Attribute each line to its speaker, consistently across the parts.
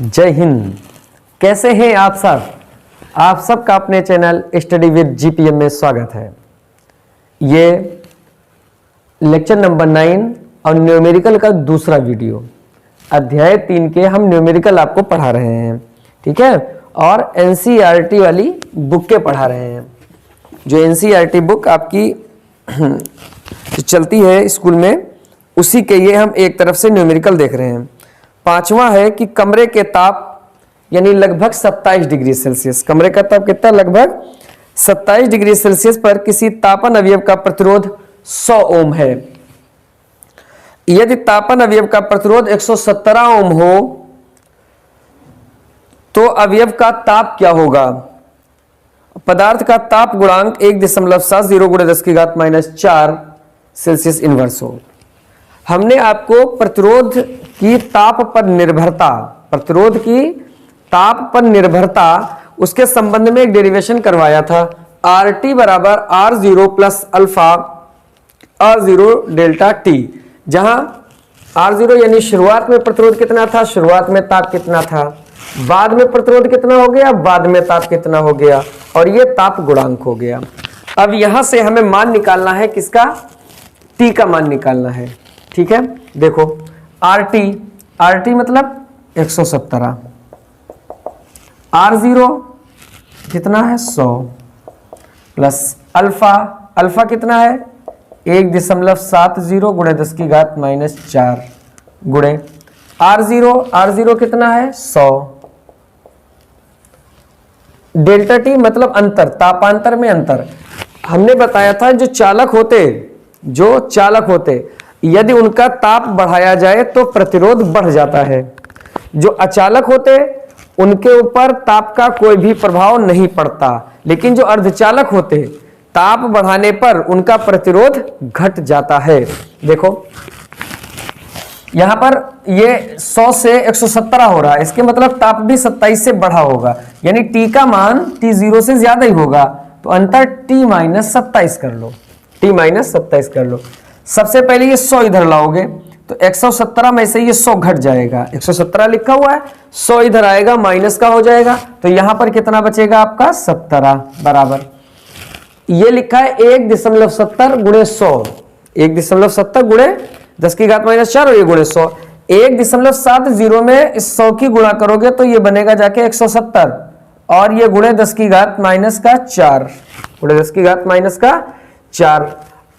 Speaker 1: जय हिंद। कैसे हैं आप सब? आप सबका अपने चैनल स्टडी विद जीपीएम में स्वागत है। ये लेक्चर नंबर 9 और न्यूमेरिकल का दूसरा वीडियो, अध्याय 3 के हम न्यूमेरिकल आपको पढ़ा रहे हैं, ठीक है। और एनसीईआरटी वाली बुक के पढ़ा रहे हैं। जो एनसीईआरटी बुक आपकी जो चलती है स्कूल में, उसी के ये हम एक तरफ से न्यूमेरिकल देख रहे हैं। पांचवा है कि कमरे के ताप यानी लगभग 27 डिग्री सेल्सियस, कमरे का ताप कितना, लगभग 27 डिग्री सेल्सियस पर किसी तापन अवयव का प्रतिरोध 100 ओम है। यदि तापन अवयव का प्रतिरोध 117 ओम हो तो अवयव का ताप क्या होगा? पदार्थ का ताप गुणांक 1.70 गुणे 10⁻⁴ सेल्सियस इनवर्स हो। हमने आपको प्रतिरोध की ताप पर निर्भरता, प्रतिरोध की ताप पर निर्भरता, उसके संबंध में एक डेरिवेशन करवाया था। RT बराबर R0 plus alpha R0 delta T, जहां R0 यानी शुरुआत में प्रतिरोध कितना था, शुरुआत में ताप कितना था, बाद में प्रतिरोध कितना हो गया, बाद में ताप कितना हो गया, और ये ताप गुणांक हो गया। अब यहां से हमें मान निकालना है, किसका? T का मान निकालना है, ठीक है। देखो RT मतलब 117, R0 कितना है 100 प्लस अल्फा कितना है 1.70 गुणे 10⁻⁴ गुणे R0 कितना है 100, डेल्टा T मतलब अंतर, तापांतर में अंतर। हमने बताया था जो चालक होते यदि उनका ताप बढ़ाया जाए तो प्रतिरोध बढ़ जाता है। जो अचालक होते उनके ऊपर ताप का कोई भी प्रभाव नहीं पड़ता, लेकिन जो अर्धचालक होते ताप बढ़ाने पर उनका प्रतिरोध घट जाता है। देखो यहां पर ये 100 से 117 हो रहा है, इसके मतलब ताप भी 27 से बढ़ा होगा, यानी T का मान T0 से ज्यादा ही होगा, तो अंतर T-27 कर लो, T-27 कर लो। सबसे पहले ये 100 इधर लाओगे तो 117 में से ये 100 घट जाएगा, 117 लिखा हुआ है, 100 इधर आएगा माइनस का हो जाएगा, तो यहां पर कितना बचेगा आपका 17 बराबर, ये लिखा है 1.70 गुणे 100, 1.70 गुणे 10⁻⁴ और ये गुणे 100, 1.70 में इस 100 की गुणा करोगे तो ये बनेगा जाके 170 और ये गुणे 10⁻⁴, गुणे 10⁻⁴,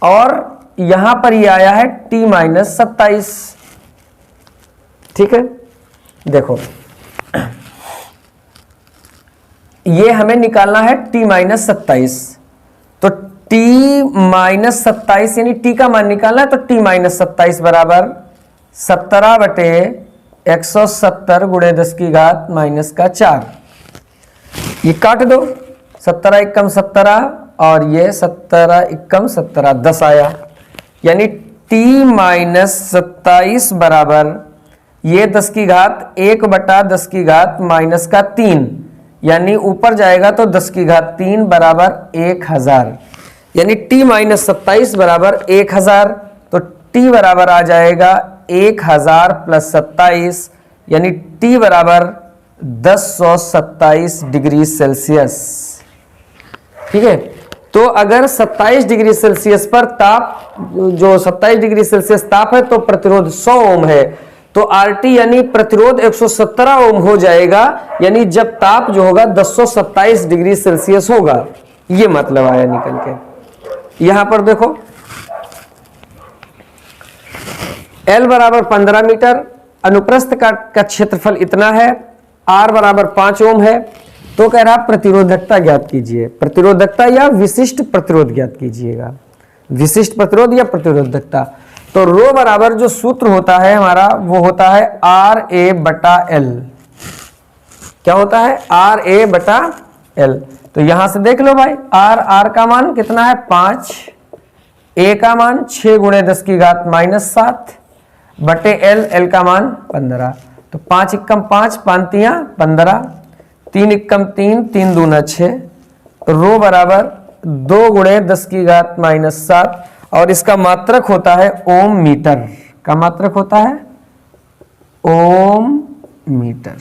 Speaker 1: और यहां पर ये आया है T-27, ठीक है। देखो ये हमें निकालना है T-27, तो T-27 यानी T का मान निकालना है, तो T-27 बराबर 17/170 गुणे 10⁻⁴। ये काट दो, 17 एकम 17 और ये 17 एकम 17, 10 आया, यानी T-27 बराबर ये 10⁻⁻⁻3, यानी ऊपर जाएगा तो 10⁻³ बराबर 1000, यानी T-27 बराबर 1000, तो T बराबर आ जाएगा 1000 प्लस 27, यानी T बराबर 1027 डिग्री सेल्सियस, ठीक है। तो अगर 27 डिग्री सेल्सियस पर ताप, जो 27 डिग्री सेल्सियस ताप है, तो प्रतिरोध 100 ओम है, तो RT यानी प्रतिरोध 117 ओम हो जाएगा, यानी जब ताप जो होगा 227 डिग्री सेल्सियस होगा, ये मतलब आया निकल के। यहां पर देखो L बराबर 15 मीटर, अनुप्रस्थ का क्षेत्रफल इतना है, R बराबर 5 ओम है, तो कह रहा प्रतिरोधकता ज्ञात कीजिए, प्रतिरोधकता या विशिष्ट प्रतिरोध ज्ञात कीजिएगा, विशिष्ट प्रतिरोध या प्रतिरोधकता। तो रो बराबर जो सूत्र होता है हमारा, वो होता है RA/L। क्या होता है? RA/L। तो यहां से देख लो भाई, R का मान कितना है 5, A का मान 6 गुणे 10⁻⁷ बटे L का मान 15, तो 5 एकम 5, 5 15, 3 एकम 3, 3 दूना 6, रो बराबर 2 गुणे 10⁻⁷, और इसका मात्रक होता है ओम मीटर, का मात्रक होता है ओम मीटर।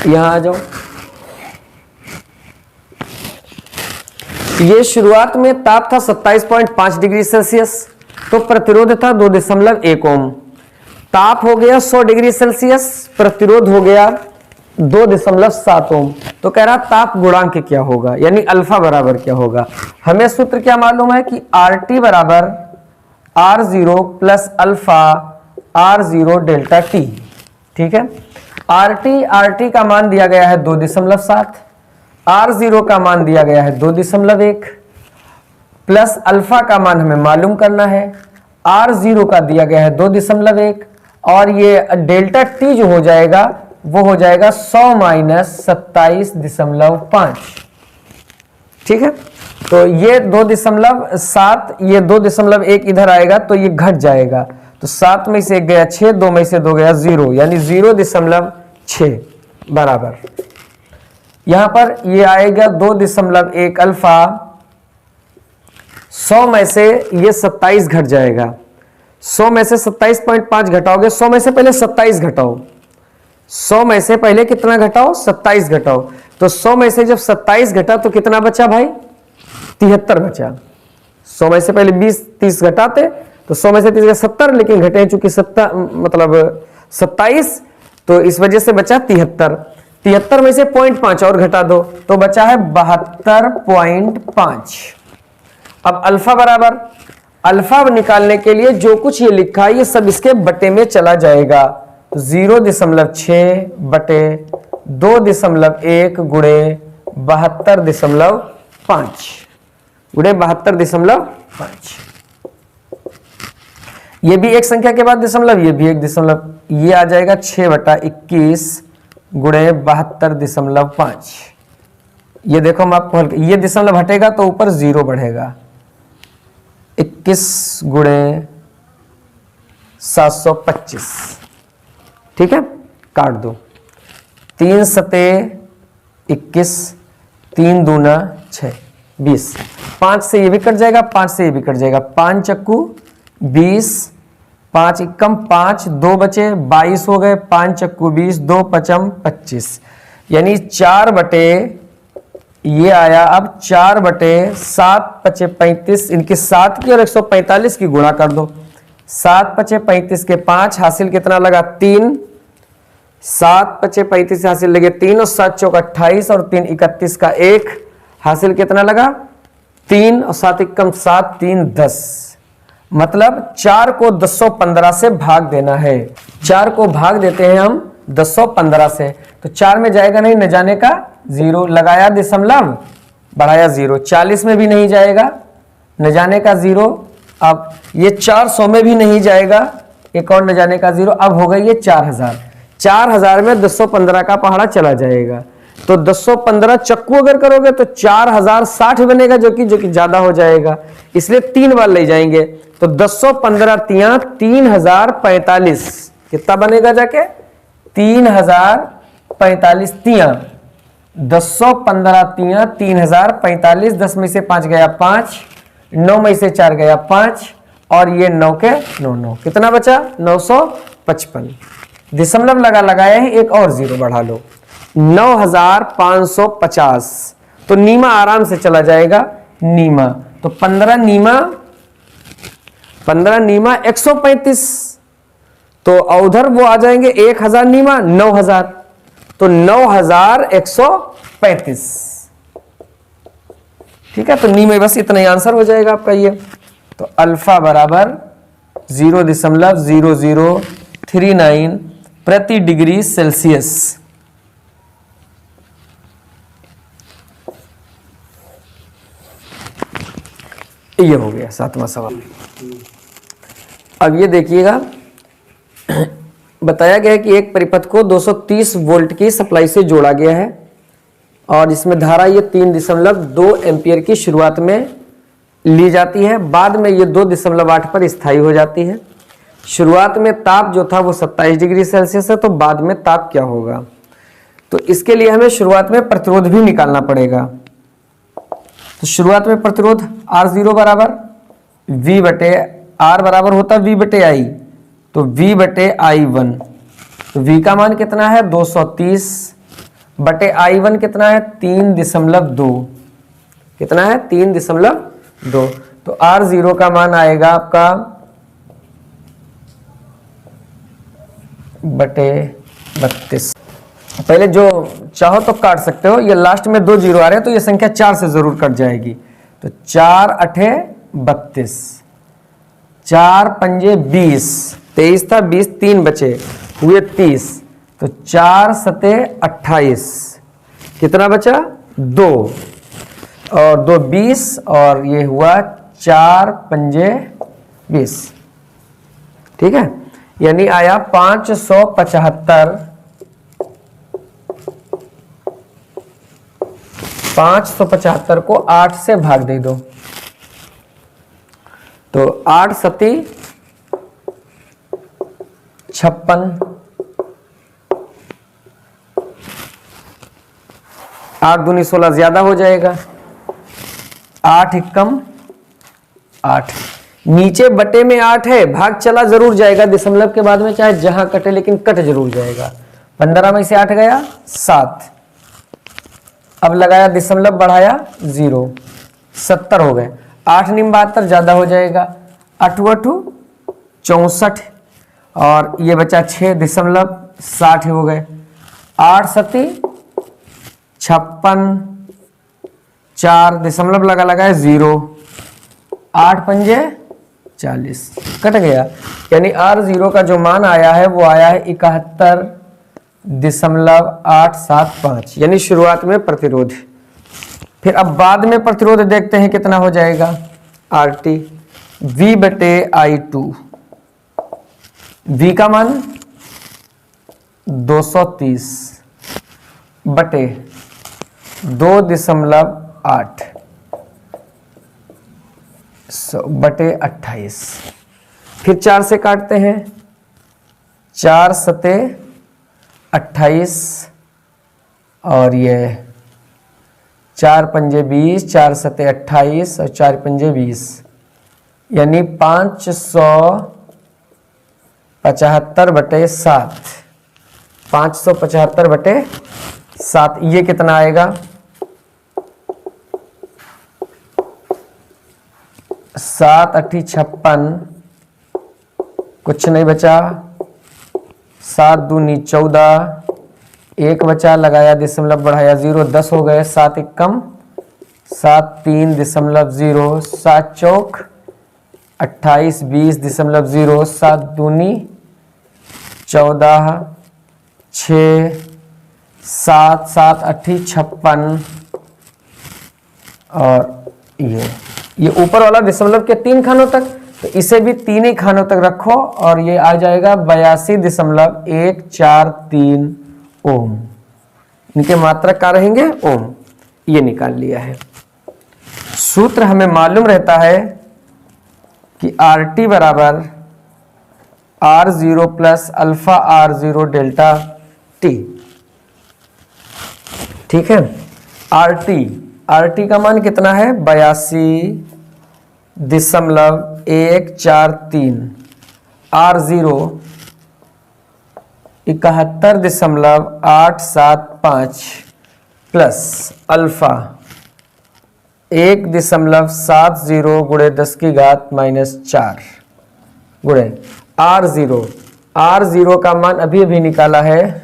Speaker 1: यहां आ जाओ। ये शुरुआत में ताप था 27.5 डिग्री सेल्सियस, तो प्रतिरोध था 2.1 ओम। ताप हो गया 100 डिग्री सेल्सियस, प्रतिरोध हो गया 2.7 ओम। तो कह रहा ताप गुणांक क्या होगा, यानी अल्फा बराबर क्या होगा। हमें सूत्र क्या मालूम है कि RT बराबर R0 plus alpha R0 delta T। ठीक है, RT का मान दिया गया है 2.7, R0 का मान दिया गया है 2.1 प्लस अल्फा का मान हमें मालूम करना है, R0 का दिया गया है 2.1 और ये डेल्टा T जो हो जाएगा वो हो जाएगा 100 माइनस 27.5। ठीक है, तो ये 2.7, ये 2.1 इधर आएगा तो ये घट जाएगा, तो 7 में से 1 गया 6, 2 में से 2 गया 0, यानी 0.6 बराबर। यहां पर ये आएगा 2.1 अल्फा, 100 में से ये 27 घट जाएगा, 100 में से 27.5 घटाओगे, 100 में से पहले 27 घटाओ, 100 में से पहले कितना घटाओ, 27 घटाओ, तो 100 में से जब 27 घटा तो कितना बचा भाई, 73 बचा। 100 में से पहले 20-30 घटाते तो 100 में से 30 70, लेकिन घटे चूंकि 27, तो इस वजह से बचा 73। 73 में से 0.5 और घटा दो तो बचा है 72.5। अब अल्फा बराबर, अल्फा निकालने के लिए जो कुछ ये लिखा है ये सब इसके बटे में चला जाएगा, तो 0.6 बटे 2.1 गुणे 72.5 गुणे 72.5। ये भी एक संख्या के बाद दशमलव, ये भी एक दशमलव, ये आ जाएगा 6/21 गुणे 72.5। ये देखो हम आपको हल, ये दशमलव हटेगा तो ऊपर 0 बढ़ेगा, 21 गुणे 725। ठीक है, काट दो, 3 सते 21, 3 दूना 6, 20, 5 से ये भी कट जाएगा, 5 से ये भी कट जाएगा, 5 चक्कू 20, 5 एकम 5, 2 बचे 22 हो गए, 5 चक्कू 20, 2 पचम 25, यानी 4 बटे, ये आया अब 4 बटे 7 पचे 35, इनकी 7 की और 145 की गुणा कर दो, 7 पचे 35 के 5 हासिल कितना लगा 3, 7 पचे 35 से हासिल लगे 3 और 7 चौक 28 और 3 31 का 1 हासिल कितना लगा 3 और 7 एकम 7, 3 10, मतलब 4 को 1015 से भाग देना है। 4 को भाग देते हैं हम 1015 से, तो 4 में जाएगा नहीं, न जाने का 0, लगाया दशमलव बढ़ाया 0, 40 में भी नहीं जाएगा, न जाने का 0, अब ये 400 में भी नहीं जाएगा, एक और न जाने का 0, अब हो गई ये 4000। 4000 में 1015 का पहाड़ा चला जाएगा, तो 1015 चक्कू अगर करोगे तो 4060 बनेगा, जो कि ज्यादा हो जाएगा, इसलिए 3 बार ले जाएंगे, तो 1015 तिया 3045, कितना बनेगा जाके 3045 तिया, 1015 तिया 3045, 10 में से 5 गया 5, 9 में से 4 गया 5 और ये 9 के 9, कितना बचा 955। दशमलव लगाया है, एक और 0 बढ़ा लो, 9550, तो नीमा आराम से चला जाएगा, नीमा तो 15 नीमा 135, तो उधर वो आ जाएंगे 1000 नीमा 9000, तो 9135। ठीक है, तो नीमे बस इतना ही आंसर हो जाएगा आपका ये। तो अल्फा बराबर 0.0039 प्रति डिग्री सेल्सियस। ये हो गया 7वां सवाल। अब ये देखिएगा, बताया गया है कि एक परिपथ को 230 वोल्ट की सप्लाई से जोड़ा गया है और इसमें धारा ये 3.2 एम्पियर की शुरुआत में ली जाती है, बाद में ये 2.8 पर स्थायी हो जाती है। शुरुआत में ताप जो था वो 27 डिग्री सेल्सियस है, तो बाद में ताप क्या होगा, तो इसके लिए हमें शुरुआत में प्रतिरोध भी निकालना पड़ेगा। तो शुरुआत में प्रतिरोध R0 बराबर V बटे R बराबर होता V बटे I, तो V बटे I1, तो V का मान कितना है 230 बटे I1 कितना है 3.2, कितना है 3.2। तो R0 का मान आएगा आपका बटे 32। पहले जो चाहो तो काट सकते हो, ये लास्ट में 2 जीरो आ रहे हैं तो ये संख्या 4 से जरूर कट जाएगी। तो 4 अठे 32, 4 पंजे 20, 23 था 20, 3 बचे हुए 30, तो 4 सते 28, कितना बचा 2 और 2 20 और ये हुआ 4 पंजे 20, ठीक है। यानी आया 575। 575 को 8 से भाग दे दो, तो 8 सती 56, 8 दूनी 16 ज्यादा हो जाएगा, 8 एकम 8। नीचे बटे में 8 है, भाग चला जरूर जाएगा दशमलव के बाद में, चाहे जहां कटे लेकिन कट जरूर जाएगा। 15 में से 8 गया 7, अब लगाया दशमलव बढ़ाया 0, 70 हो गए। 8 निम 72 ज्यादा हो जाएगा, 8 64 और ये बचा 6.60 हो गए। 8 सती 56, 4 दशमलव लगाए 0, 8 पंजे 40, कट गया। यानी R0 का जो मान आया है वो आया है 71.875, यानी शुरुआत में प्रतिरोध। फिर अब बाद में प्रतिरोध देखते हैं कितना हो जाएगा। RT V बटे I2, V का मान 230 बटे 2.8 बटे 28। फिर 4 से काटते हैं, 4 सते 28 और ये 4 पंजे 20, 4 सते 28 और 4 पंजे 20, यानी 575 बटे 7, 575 बटे 7। ये कितना आएगा 7 अट्ठी 56, कुछ नहीं बचा, 7 दूनी 14, 1 बचा, लगाया दशमलव बढ़ाया 0, 10 हो गए। 7 एकम 7, 3.0, 7 चौक 28, 20.0, 7 दूनी 14, 6, 7, 7 अट्ठी 56 और ये ऊपर वाला दशमलव के 3 खानों तक, तो इसे भी 3 ही खानों तक रखो और ये आ जाएगा 82.143 ओम। इनके मात्रक क्या रहेंगे ओम, ये निकाल लिया है। सूत्र हमें मालूम रहता है कि RT बराबर R0 plus alpha R0 delta T, ठीक है। RT का मान कितना है 82.143, R0 71.875 प्लस अल्फा 1.70 गुणे 10 की घात -4 गुणे R0 का मान अभी निकाला है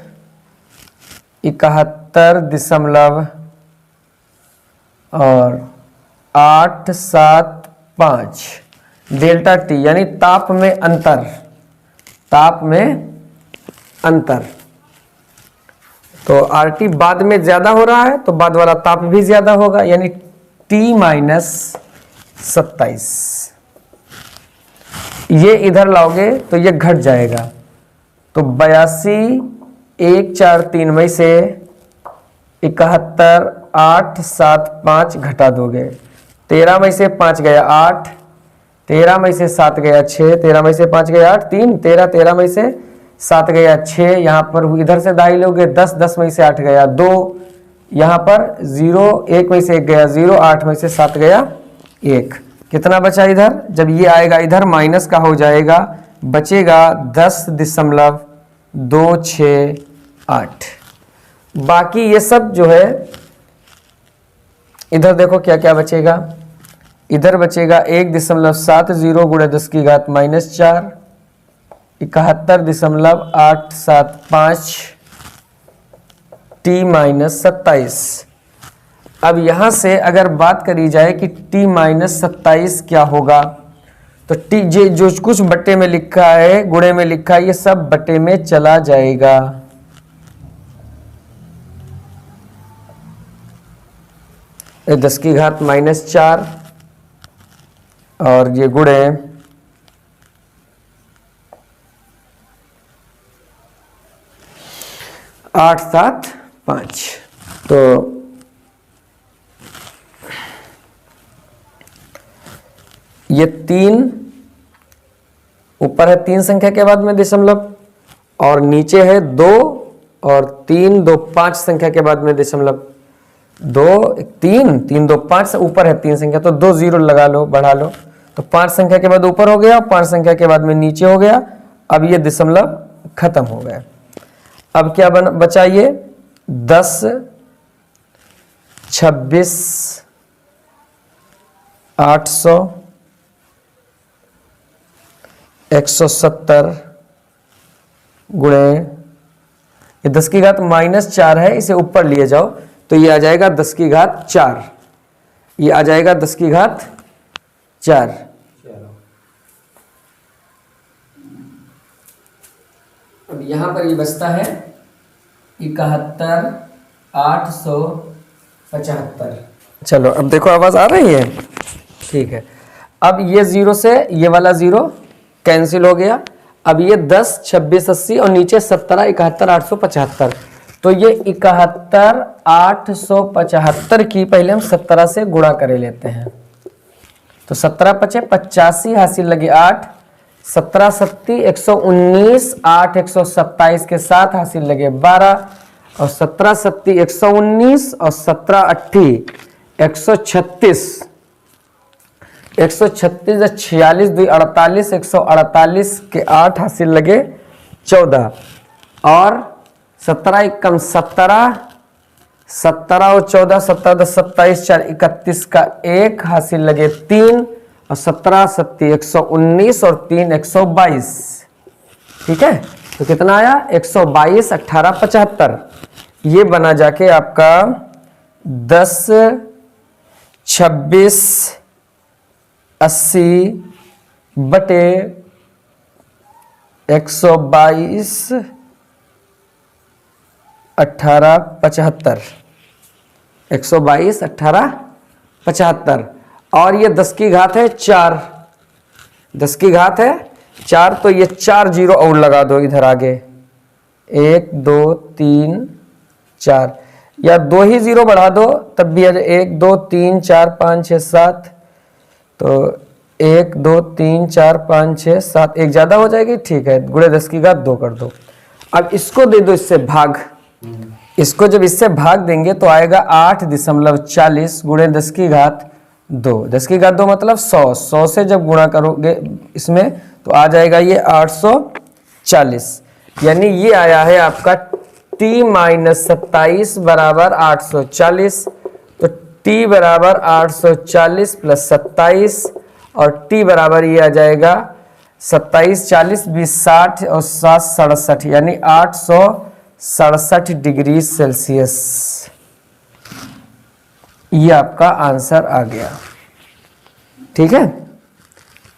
Speaker 1: 71.875 डेल्टा T, यानी ताप में अंतर। तो RT बाद में ज्यादा हो रहा है तो बाद वाला ताप भी ज्यादा होगा, यानी T-27। ये इधर लाओगे तो ये घट जाएगा, तो 82.143 में से 71.875 घटा दोगे। 13 में से 5 गया 8, 13 में से 7 गया 6, 13 में से 5 गया 8, 3, 13 में से 7 गया 6, यहाँ पर इधर से दाई लोगे 10, 10 में से 8 गया 2, यहाँ पर 0, 1 में से 1 गया 0, 8 में से 7 गया 1। कितना बचा इधर, जब ये आएगा इधर माइनस का हो जाएगा, बचेगा 10.268। बाकी ये सब जो है, इधर देखो क्या क्या बचेगा। इधर बचेगा 1.70 गुणे 10 की घात -4, 71.875 t-27। अब यहां से अगर बात करी जाए कि t-27 क्या होगा, तो टी जो कुछ बट्टे में लिखा है, गुणे में लिखा है, ये सब बट्टे में चला जाएगा। ये 10 की घात -4 और ये गुणे 875। तो ये 3 ऊपर है 3 संख्या के बाद में दशमलव, और नीचे है 2 और 3 2 5 संख्या के बाद में दशमलव। 2 3 3 2 5 ऊपर है 3 संख्या, तो 2 0 लगा लो, बढ़ा लो, तो 5 संख्या के बाद ऊपर हो गया, 5 संख्या के बाद में नीचे हो गया। अब ये दशमलव खत्म हो गया। अब क्या बचा ये 10 26 800 170 गुणे, ये 10 की घात -4 है, इसे ऊपर लिए जाओ तो ये आ जाएगा 10 की घात 4, ये आ जाएगा 10 की घात 4। अब यहां पर ये बचता है 71,875। चलो अब देखो आवाज आ रही है, ठीक है। अब ये 0 से ये वाला 0 कैंसिल हो गया। अब ये 10 26 80 और नीचे 17 71,875, तो ये 71,875 की पहले हम 17 से गुणा करे लेते हैं। तो 17 पचे 85 हासिल लगे 8, 17 सत्ती 119, 8 127 के साथ हासिल लगे 12, और 17 सत्ती 119 और 17 अट्ठी 136, 136 46 2 48, 148 के 8 हासिल लगे 14, और 17 एकम 17, 17 और 14 17 10 27 4 31 का 1 हासिल लगे 3, और 17 सत्ती 119 और 3 122। ठीक है, तो कितना आया 122 18 75। ये बना जाके आपका 10 26 80 बटे 122 18 75, 122 18 75। और ये 10 की घात है 4, 10 की घात है 4, तो ये 4 0 और लगा दो इधर आगे, 1 2 3 4, या 2 ही 0 बढ़ा दो तब भी 1 2 3 4 5 6 7, तो 1 2 3 4 5 6 7, एक ज्यादा हो जाएगी, ठीक है, गुणे 10 की घात 2 कर दो। अब इसको दे दो इससे भाग, इसको जब इससे भाग देंगे तो आएगा 8.40 गुणे 10 की घात 2, 10 की घात 2 मतलब 100, 100 से जब गुणा करोगे इसमें तो आ जाएगा ये 840, यानी ये आया है आपका t-27 बराबर 840। तो t बराबर 840 प्लस 27, और t बराबर ये आ जाएगा 27 40 20 60 और 7 67, यानी 867 डिग्री सेल्सियस। ये आपका आंसर आ गया। ठीक है,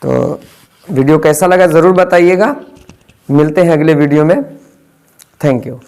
Speaker 1: तो वीडियो कैसा लगा जरूर बताइएगा। मिलते हैं अगले वीडियो में। Thank you.